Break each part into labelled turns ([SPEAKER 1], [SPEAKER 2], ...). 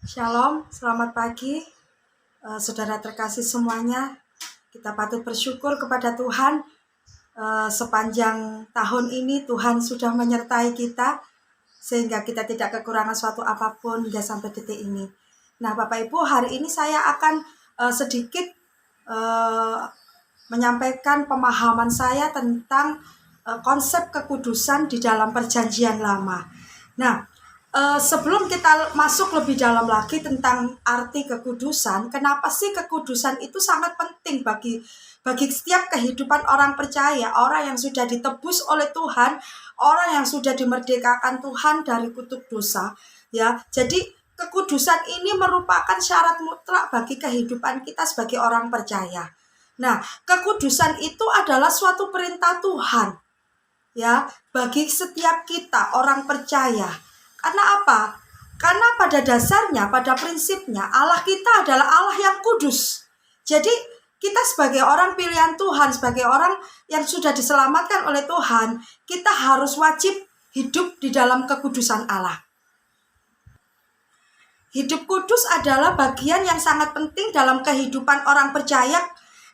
[SPEAKER 1] Shalom, selamat pagi, saudara terkasih semuanya. Kita patut bersyukur kepada Tuhan. Sepanjang tahun ini Tuhan sudah menyertai kita sehingga kita tidak kekurangan suatu apapun hingga sampai detik ini. Nah, Bapak Ibu, hari ini saya akan sedikit menyampaikan pemahaman saya tentang konsep kekudusan di dalam Perjanjian Lama. Nah, sebelum kita masuk lebih dalam lagi tentang arti kekudusan, kenapa sih kekudusan itu sangat penting bagi setiap kehidupan orang percaya, orang yang sudah ditebus oleh Tuhan, orang yang sudah dimerdekakan Tuhan dari kutuk dosa, ya. Jadi kekudusan ini merupakan syarat mutlak bagi kehidupan kita sebagai orang percaya. Nah, kekudusan itu adalah suatu perintah Tuhan, ya, bagi setiap kita orang percaya. Karena apa? Karena pada dasarnya, pada prinsipnya Allah kita adalah Allah yang kudus. Jadi kita sebagai orang pilihan Tuhan, sebagai orang yang sudah diselamatkan oleh Tuhan, kita harus wajib hidup di dalam kekudusan Allah. Hidup kudus adalah bagian yang sangat penting dalam kehidupan orang percaya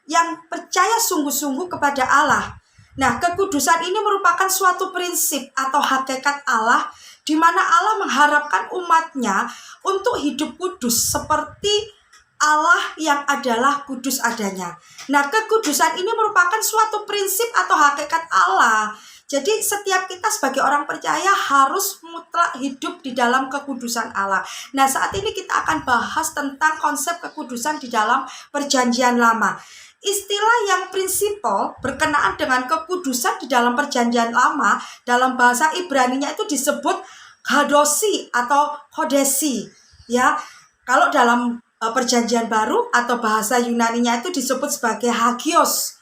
[SPEAKER 1] yang percaya sungguh-sungguh kepada Allah. Nah, kekudusan ini merupakan suatu prinsip atau hakikat Allah di mana Allah mengharapkan umatnya untuk hidup kudus seperti Allah yang adalah kudus adanya. Nah, kekudusan ini merupakan suatu prinsip atau hakikat Allah. Jadi setiap kita sebagai orang percaya harus mutlak hidup di dalam kekudusan Allah. Nah, saat ini kita akan bahas tentang konsep kekudusan di dalam Perjanjian Lama. Istilah yang prinsipal berkenaan dengan kekudusan di dalam Perjanjian Lama dalam bahasa Ibrani-nya itu disebut kadosi atau kodesi, ya. Kalau dalam Perjanjian Baru atau bahasa Yunani-nya itu disebut sebagai hagios.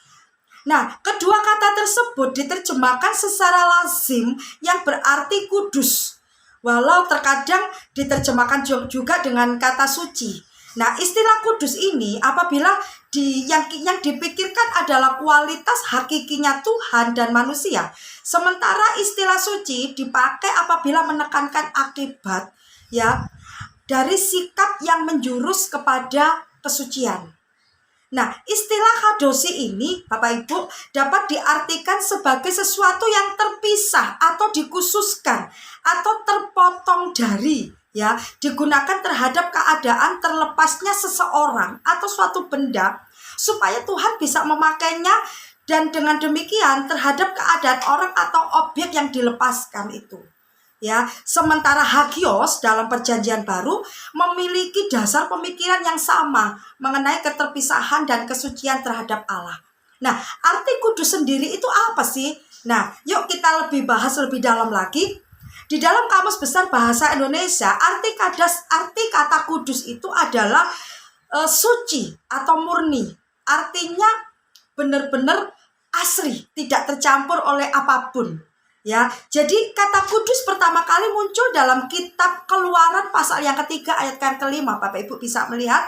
[SPEAKER 1] Nah, kedua kata tersebut diterjemahkan secara lazim yang berarti kudus, walau terkadang diterjemahkan juga dengan kata suci. Nah, istilah kudus ini apabila yang dipikirkan adalah kualitas hakikinya Tuhan dan manusia. Sementara istilah suci dipakai apabila menekankan akibat, ya, dari sikap yang menjurus kepada kesucian. Nah, istilah kadosi ini, Bapak Ibu, dapat diartikan sebagai sesuatu yang terpisah atau dikhususkan atau terpotong dari, ya, digunakan terhadap keadaan terlepasnya seseorang atau suatu benda supaya Tuhan bisa memakainya, dan dengan demikian terhadap keadaan orang atau objek yang dilepaskan itu. Ya, sementara hagios dalam Perjanjian Baru memiliki dasar pemikiran yang sama mengenai keterpisahan dan kesucian terhadap Allah. Nah, arti kudus sendiri itu apa sih? Nah, yuk kita lebih bahas lebih dalam lagi. Di dalam Kamus Besar Bahasa Indonesia, arti kata kudus itu adalah suci atau murni. Artinya benar-benar asli, tidak tercampur oleh apapun. Ya, jadi kata kudus pertama kali muncul dalam kitab Keluaran pasal yang ketiga ayat yang kelima. Bapak Ibu bisa melihat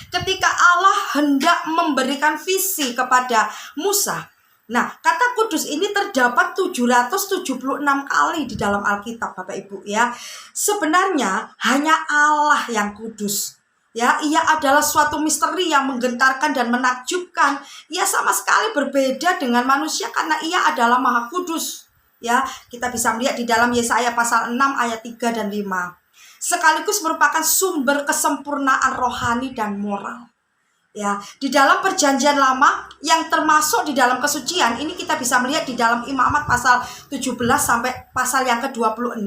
[SPEAKER 1] ketika Allah hendak memberikan visi kepada Musa. Nah, kata kudus ini terdapat 776 kali di dalam Alkitab, Bapak Ibu, ya. Sebenarnya hanya Allah yang kudus. Ya, ia adalah suatu misteri yang menggentarkan dan menakjubkan. Ia sama sekali berbeda dengan manusia karena ia adalah Maha Kudus. Ya, kita bisa melihat di dalam Yesaya pasal 6 ayat 3 dan 5. Sekaligus merupakan sumber kesempurnaan rohani dan moral. Ya, di dalam Perjanjian Lama yang termasuk di dalam kesucian ini kita bisa melihat di dalam Imamat pasal 17 sampai pasal yang ke-26.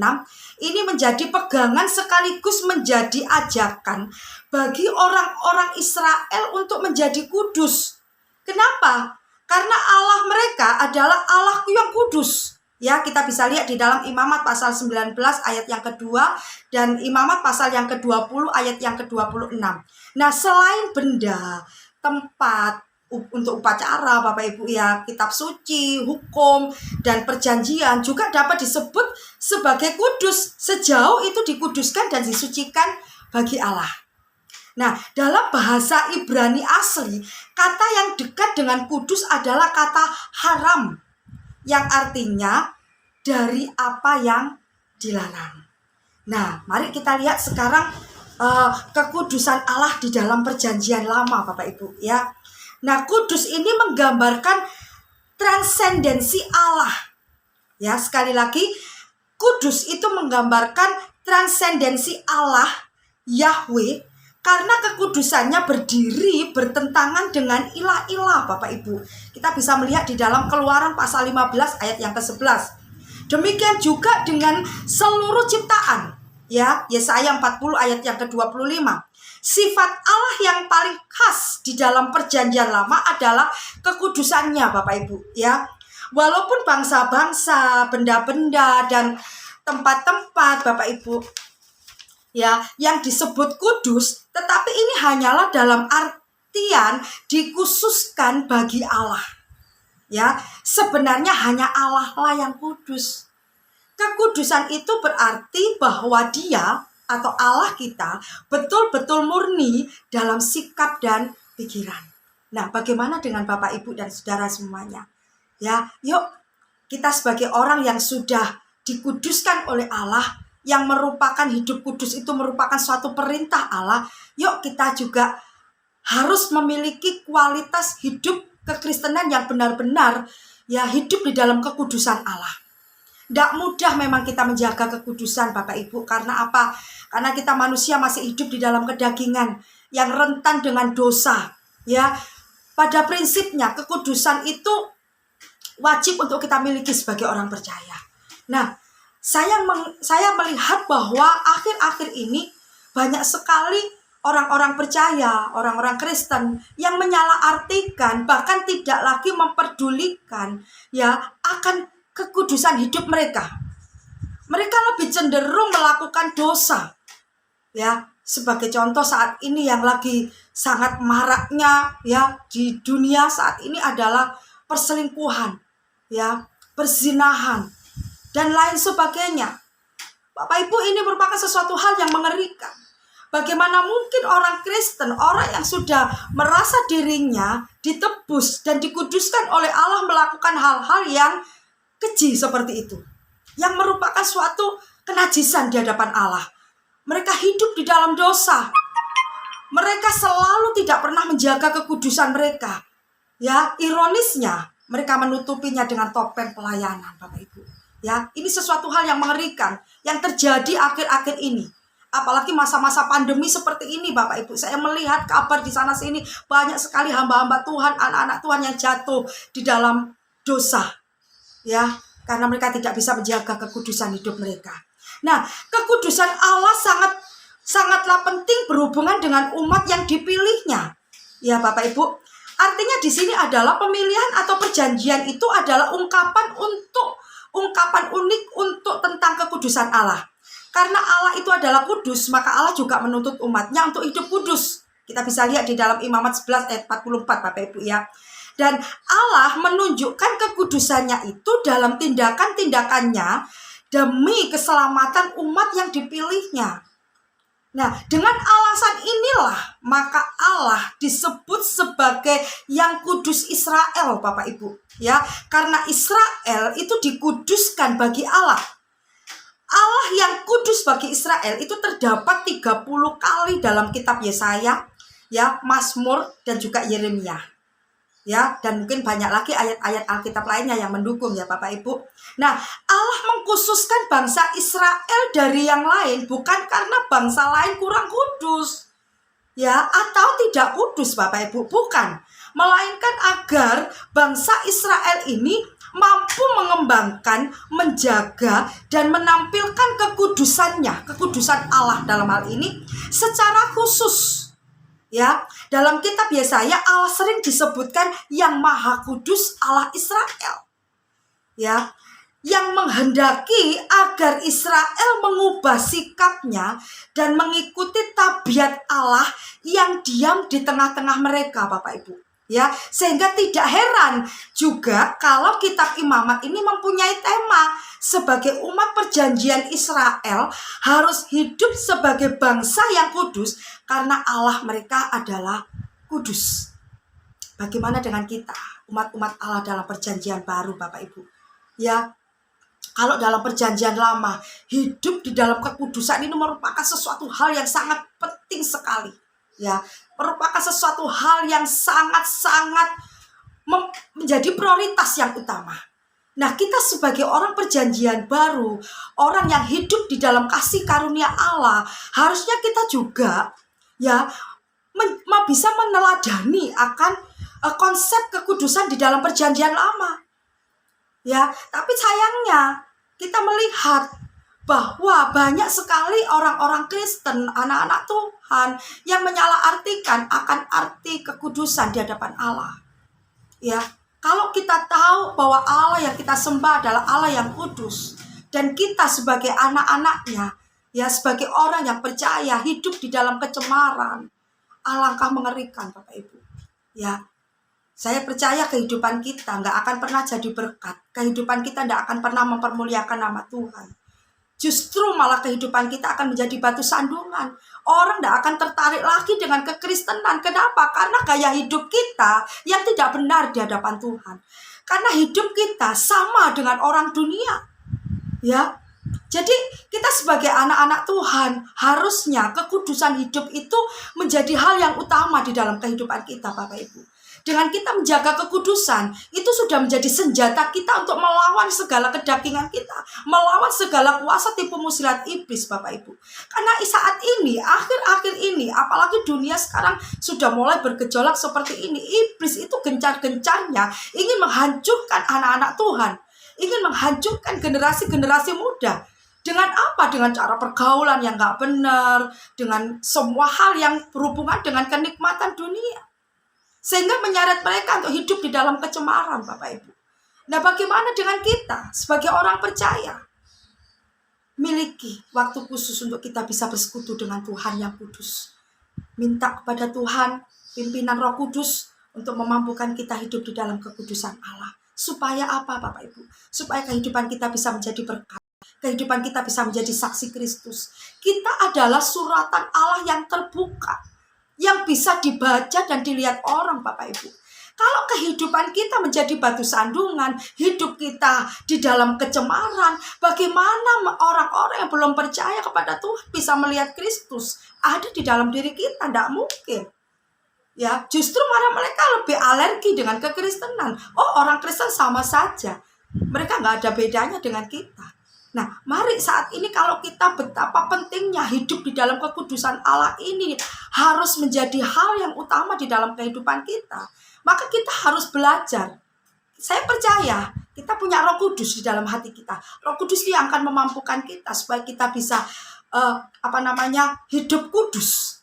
[SPEAKER 1] Ini menjadi pegangan sekaligus menjadi ajakan bagi orang-orang Israel untuk menjadi kudus. Kenapa? Karena Allah mereka adalah Allah yang kudus. Ya, kita bisa lihat di dalam Imamat pasal 19 ayat yang kedua dan Imamat pasal yang ke-20 ayat yang ke-26. Nah, selain benda, tempat untuk upacara, Bapak Ibu, ya, kitab suci, hukum, dan perjanjian juga dapat disebut sebagai kudus sejauh itu dikuduskan dan disucikan bagi Allah. Nah, dalam bahasa Ibrani asli, kata yang dekat dengan kudus adalah kata haram, yang artinya dari apa yang dilarang. Nah, mari kita lihat sekarang kekudusan Allah di dalam perjanjian lama, Bapak Ibu ya. Nah, kudus ini menggambarkan transendensi Allah. Ya, sekali lagi, kudus itu menggambarkan transendensi Allah, Yahweh, karena kekudusannya berdiri bertentangan dengan ilah-ilah, Bapak Ibu. Kita bisa melihat di dalam Keluaran pasal 15 ayat yang ke-11. Demikian juga dengan seluruh ciptaan. Ya, Yesaya 40 ayat yang ke-25. Sifat Allah yang paling khas di dalam perjanjian lama adalah kekudusannya, Bapak Ibu ya. Walaupun bangsa-bangsa, benda-benda dan tempat-tempat, Bapak Ibu ya, yang disebut kudus, tetapi ini hanyalah dalam artian dikhususkan bagi Allah. Ya, sebenarnya hanya Allah lah yang kudus. Kekudusan itu berarti bahwa Dia atau Allah kita betul-betul murni dalam sikap dan pikiran. Nah, bagaimana dengan Bapak, Ibu, dan saudara semuanya? Ya, yuk kita sebagai orang yang sudah dikuduskan oleh Allah, yang merupakan hidup kudus itu merupakan suatu perintah Allah. Yuk kita juga harus memiliki kualitas hidup kekristenan yang benar-benar ya hidup di dalam kekudusan Allah. Tidak mudah memang kita menjaga kekudusan, Bapak Ibu. Karena apa? Karena kita manusia masih hidup di dalam kedagingan yang rentan dengan dosa. Ya, pada prinsipnya kekudusan itu wajib untuk kita miliki sebagai orang percaya. Nah, saya melihat bahwa akhir-akhir ini banyak sekali orang-orang percaya, orang-orang Kristen yang menyalahartikan, bahkan tidak lagi memperdulikan ya akan kekudusan hidup mereka. Mereka lebih cenderung melakukan dosa. Ya, sebagai contoh saat ini yang lagi sangat maraknya ya di dunia saat ini adalah perselingkuhan, ya, perzinahan dan lain sebagainya. Bapak Ibu, ini merupakan sesuatu hal yang mengerikan. Bagaimana mungkin orang Kristen, orang yang sudah merasa dirinya ditebus dan dikuduskan oleh Allah melakukan hal-hal yang keji seperti itu, yang merupakan suatu kenajisan di hadapan Allah. Mereka hidup di dalam dosa. Mereka selalu tidak pernah menjaga kekudusan mereka. Ya, ironisnya mereka menutupinya dengan topeng pelayanan, Bapak Ibu. Ya, ini sesuatu hal yang mengerikan yang terjadi akhir-akhir ini. Apalagi masa-masa pandemi seperti ini, Bapak Ibu. Saya melihat kabar di sana sini banyak sekali hamba-hamba Tuhan, anak-anak Tuhan yang jatuh di dalam dosa. Ya, karena mereka tidak bisa menjaga kekudusan hidup mereka. Nah, kekudusan Allah sangatlah penting berhubungan dengan umat yang dipilihnya. Ya, Bapak Ibu. Artinya di sini adalah pemilihan atau perjanjian itu adalah ungkapan unik untuk tentang kekudusan Allah. Karena Allah itu adalah kudus, maka Allah juga menuntut umatnya untuk hidup kudus. Kita bisa lihat di dalam Imamat 11 ayat 44, Bapak Ibu ya. Dan Allah menunjukkan kekudusannya itu dalam tindakan-tindakannya demi keselamatan umat yang dipilihnya. Nah, dengan alasan inilah maka Allah disebut sebagai yang kudus Israel, Bapak Ibu. Ya, karena Israel itu dikuduskan bagi Allah. Allah yang kudus bagi Israel itu terdapat 30 kali dalam kitab Yesaya, ya, Mazmur dan juga Yeremia. Ya, dan mungkin banyak lagi ayat-ayat Alkitab lainnya yang mendukung ya Bapak Ibu. Nah, Allah mengkhususkan bangsa Israel dari yang lain bukan karena bangsa lain kurang kudus. Ya, atau tidak kudus Bapak Ibu, bukan. Melainkan agar bangsa Israel ini mampu mengembangkan, menjaga, dan menampilkan kekudusannya, kekudusan Allah dalam hal ini secara khusus. Ya, dalam kitab Yesaya Allah sering disebutkan yang Maha Kudus Allah Israel. Ya, yang menghendaki agar Israel mengubah sikapnya dan mengikuti tabiat Allah yang diam di tengah-tengah mereka, Bapak Ibu. Ya, sehingga tidak heran juga kalau kitab Imamat ini mempunyai tema sebagai umat perjanjian Israel harus hidup sebagai bangsa yang kudus karena Allah mereka adalah kudus. Bagaimana dengan kita, umat-umat Allah dalam perjanjian baru, Bapak Ibu? Ya, kalau dalam perjanjian lama hidup di dalam kekudusan ini merupakan sesuatu hal yang sangat penting sekali. Ya, merupakan sesuatu hal yang sangat-sangat menjadi prioritas yang utama. Nah, kita sebagai orang perjanjian baru, orang yang hidup di dalam kasih karunia Allah, harusnya kita juga ya bisa meneladani akan konsep kekudusan di dalam perjanjian lama. Ya, tapi sayangnya kita melihat bahwa banyak sekali orang-orang Kristen, anak-anak Tuhan yang menyalahartikan akan arti kekudusan di hadapan Allah. Ya, kalau kita tahu bahwa Allah yang kita sembah adalah Allah yang kudus, dan kita sebagai anak-anaknya, ya sebagai orang yang percaya hidup di dalam kecemaran, alangkah mengerikan Bapak Ibu. Ya, saya percaya kehidupan kita nggak akan pernah jadi berkat. Kehidupan kita nggak akan pernah mempermuliakan nama Tuhan. Justru malah kehidupan kita akan menjadi batu sandungan. Orang tidak akan tertarik lagi dengan kekristenan. Kenapa? Karena gaya hidup kita yang tidak benar di hadapan Tuhan. Karena hidup kita sama dengan orang dunia. Ya, jadi kita sebagai anak-anak Tuhan harusnya kekudusan hidup itu menjadi hal yang utama di dalam kehidupan kita, Bapak Ibu. Dengan kita menjaga kekudusan, itu sudah menjadi senjata kita untuk melawan segala kedagingan kita, melawan segala kuasa tipu muslihat iblis, Bapak Ibu. Karena saat ini, akhir-akhir ini, apalagi dunia sekarang sudah mulai bergejolak seperti ini, iblis itu gencar-gencarnya ingin menghancurkan anak-anak Tuhan, ingin menghancurkan generasi-generasi muda. Dengan apa? Dengan cara pergaulan yang gak benar, dengan semua hal yang berhubungan dengan kenikmatan dunia. Sehingga menyeret mereka untuk hidup di dalam kecemaran, Bapak Ibu. Nah, bagaimana dengan kita sebagai orang percaya? Miliki waktu khusus untuk kita bisa bersekutu dengan Tuhan yang kudus. Minta kepada Tuhan pimpinan Roh Kudus untuk memampukan kita hidup di dalam kekudusan Allah. Supaya apa, Bapak Ibu? Supaya kehidupan kita bisa menjadi berkat. Kehidupan kita bisa menjadi saksi Kristus. Kita adalah suratan Allah yang terbuka, yang bisa dibaca dan dilihat orang, Bapak Ibu. Kalau kehidupan kita menjadi batu sandungan, hidup kita di dalam kecemaran, bagaimana orang-orang yang belum percaya kepada Tuhan bisa melihat Kristus ada di dalam diri kita? Tidak mungkin. Ya, justru malah mereka lebih alergi dengan kekristenan. Oh, orang Kristen sama saja. Mereka nggak ada bedanya dengan kita. Nah, mari saat ini kalau kita betapa pentingnya hidup di dalam kekudusan Allah ini harus menjadi hal yang utama di dalam kehidupan kita. Maka kita harus belajar. Saya percaya kita punya Roh Kudus di dalam hati kita. Roh Kudus yang akan memampukan kita supaya kita bisa hidup kudus.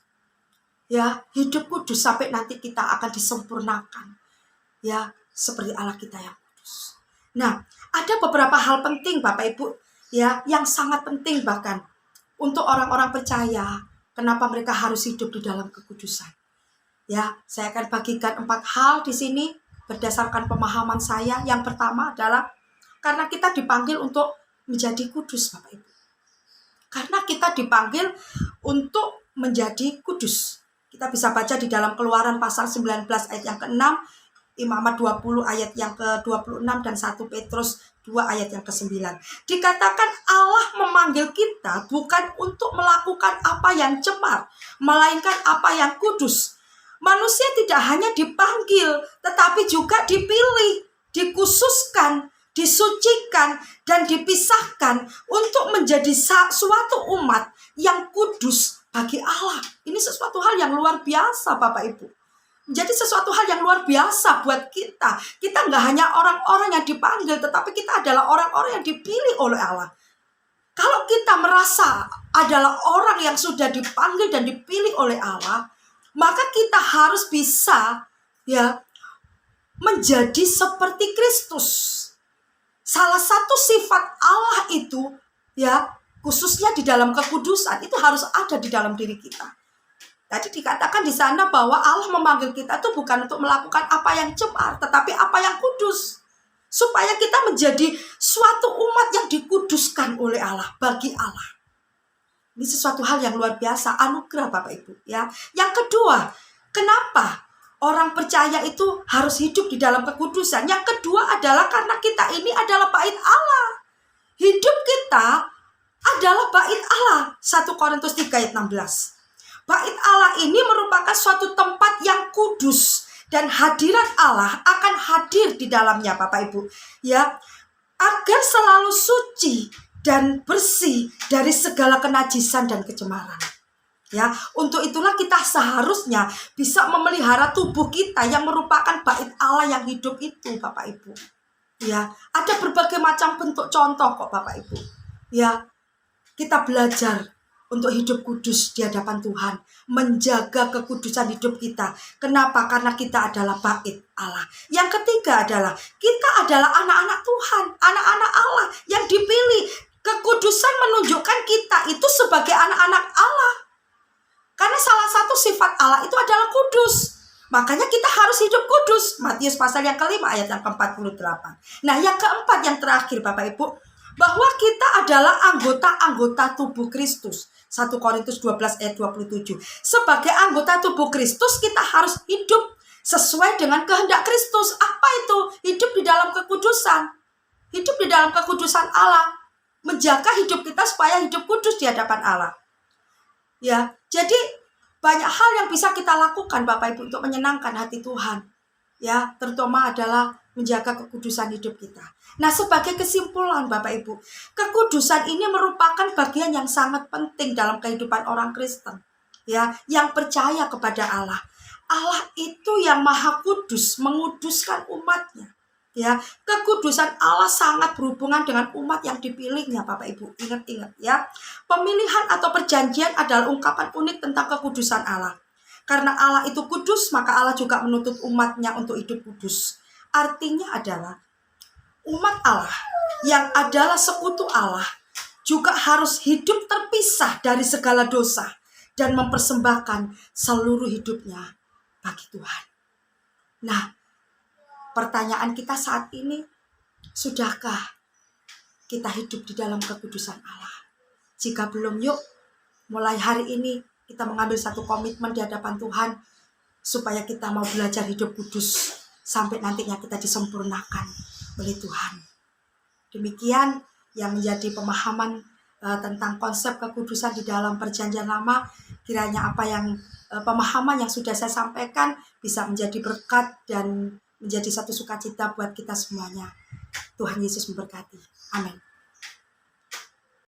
[SPEAKER 1] Ya, hidup kudus sampai nanti kita akan disempurnakan. Ya, seperti Allah kita yang kudus. Nah, ada beberapa hal penting Bapak Ibu, ya, yang sangat penting bahkan untuk orang-orang percaya. Kenapa mereka harus hidup di dalam kekudusan? Ya, saya akan bagikan 4 hal di sini berdasarkan pemahaman saya. Yang pertama adalah karena kita dipanggil untuk menjadi kudus, Bapak Ibu. Karena kita dipanggil untuk menjadi kudus. Kita bisa baca di dalam Keluaran pasal 19 ayat yang ke-6, Imamat 20 ayat yang ke-26 dan 1 Petrus 2 ayat yang ke-9. Dikatakan Allah memanggil kita bukan untuk melakukan apa yang cemar, melainkan apa yang kudus. Manusia tidak hanya dipanggil, tetapi juga dipilih, dikhususkan, disucikan, dan dipisahkan untuk menjadi suatu umat yang kudus bagi Allah. Ini sesuatu hal yang luar biasa, Bapak Ibu. Menjadi sesuatu hal yang luar biasa buat kita. Kita nggak hanya orang-orang yang dipanggil, tetapi kita adalah orang-orang yang dipilih oleh Allah. Kalau kita merasa adalah orang yang sudah dipanggil dan dipilih oleh Allah, maka kita harus bisa ya menjadi seperti Kristus. Salah satu sifat Allah itu ya khususnya di dalam kekudusan itu harus ada di dalam diri kita. Tadi dikatakan di sana bahwa Allah memanggil kita itu bukan untuk melakukan apa yang cemar, tetapi apa yang kudus. Supaya kita menjadi suatu umat yang dikuduskan oleh Allah, bagi Allah. Ini sesuatu hal yang luar biasa, anugerah Bapak Ibu. Ya. Yang kedua, kenapa orang percaya itu harus hidup di dalam kekudusan? Yang kedua adalah karena kita ini adalah bait Allah. Hidup kita adalah bait Allah. 1 Korintus 3 ayat 16. Bait Allah ini merupakan suatu tempat yang kudus dan hadirat Allah akan hadir di dalamnya, Bapak Ibu. Ya, agar selalu suci dan bersih dari segala kenajisan dan kecemaran. Ya, untuk itulah kita seharusnya bisa memelihara tubuh kita yang merupakan bait Allah yang hidup itu, Bapak Ibu. Ya, ada berbagai macam bentuk contoh kok, Bapak Ibu. Ya, kita belajar untuk hidup kudus di hadapan Tuhan, menjaga kekudusan hidup kita. Kenapa? Karena kita adalah bait Allah. Yang ketiga adalah kita adalah anak-anak Tuhan, anak-anak Allah yang dipilih. Kekudusan menunjukkan kita itu sebagai anak-anak Allah. Karena salah satu sifat Allah itu adalah kudus. Makanya kita harus hidup kudus. Matius pasal yang kelima ayat yang ke-48. Nah, yang keempat, yang terakhir, Bapak Ibu, bahwa kita adalah anggota-anggota tubuh Kristus. 1 Korintus 12 ayat 27. Sebagai anggota tubuh Kristus, kita harus hidup sesuai dengan kehendak Kristus. Apa itu? Hidup di dalam kekudusan. Hidup di dalam kekudusan Allah. Menjaga hidup kita supaya hidup kudus di hadapan Allah. Ya, jadi banyak hal yang bisa kita lakukan, Bapak Ibu, untuk menyenangkan hati Tuhan. Ya, terutama adalah menjaga kekudusan hidup kita. Nah, sebagai kesimpulan, Bapak Ibu, kekudusan ini merupakan bagian yang sangat penting dalam kehidupan orang Kristen. Ya, yang percaya kepada Allah. Allah itu yang Maha Kudus, menguduskan umatnya. Ya, kekudusan Allah sangat berhubungan dengan umat yang dipilihnya, Bapak Ibu. Ingat-ingat ya. Pemilihan atau perjanjian adalah ungkapan unik tentang kekudusan Allah. Karena Allah itu kudus, maka Allah juga menuntut umatnya untuk hidup kudus. Artinya adalah umat Allah yang adalah sekutu Allah juga harus hidup terpisah dari segala dosa dan mempersembahkan seluruh hidupnya bagi Tuhan. Nah, pertanyaan kita saat ini, sudahkah kita hidup di dalam kekudusan Allah? Jika belum, yuk mulai hari ini kita mengambil satu komitmen di hadapan Tuhan supaya kita mau belajar hidup kudus sampai nantinya kita disempurnakan oleh Tuhan. Demikian yang menjadi pemahaman tentang konsep kekudusan di dalam Perjanjian Lama. Kiranya apa yang pemahaman yang sudah saya sampaikan bisa menjadi berkat dan menjadi satu sukacita buat kita semuanya. Tuhan Yesus memberkati. Amin.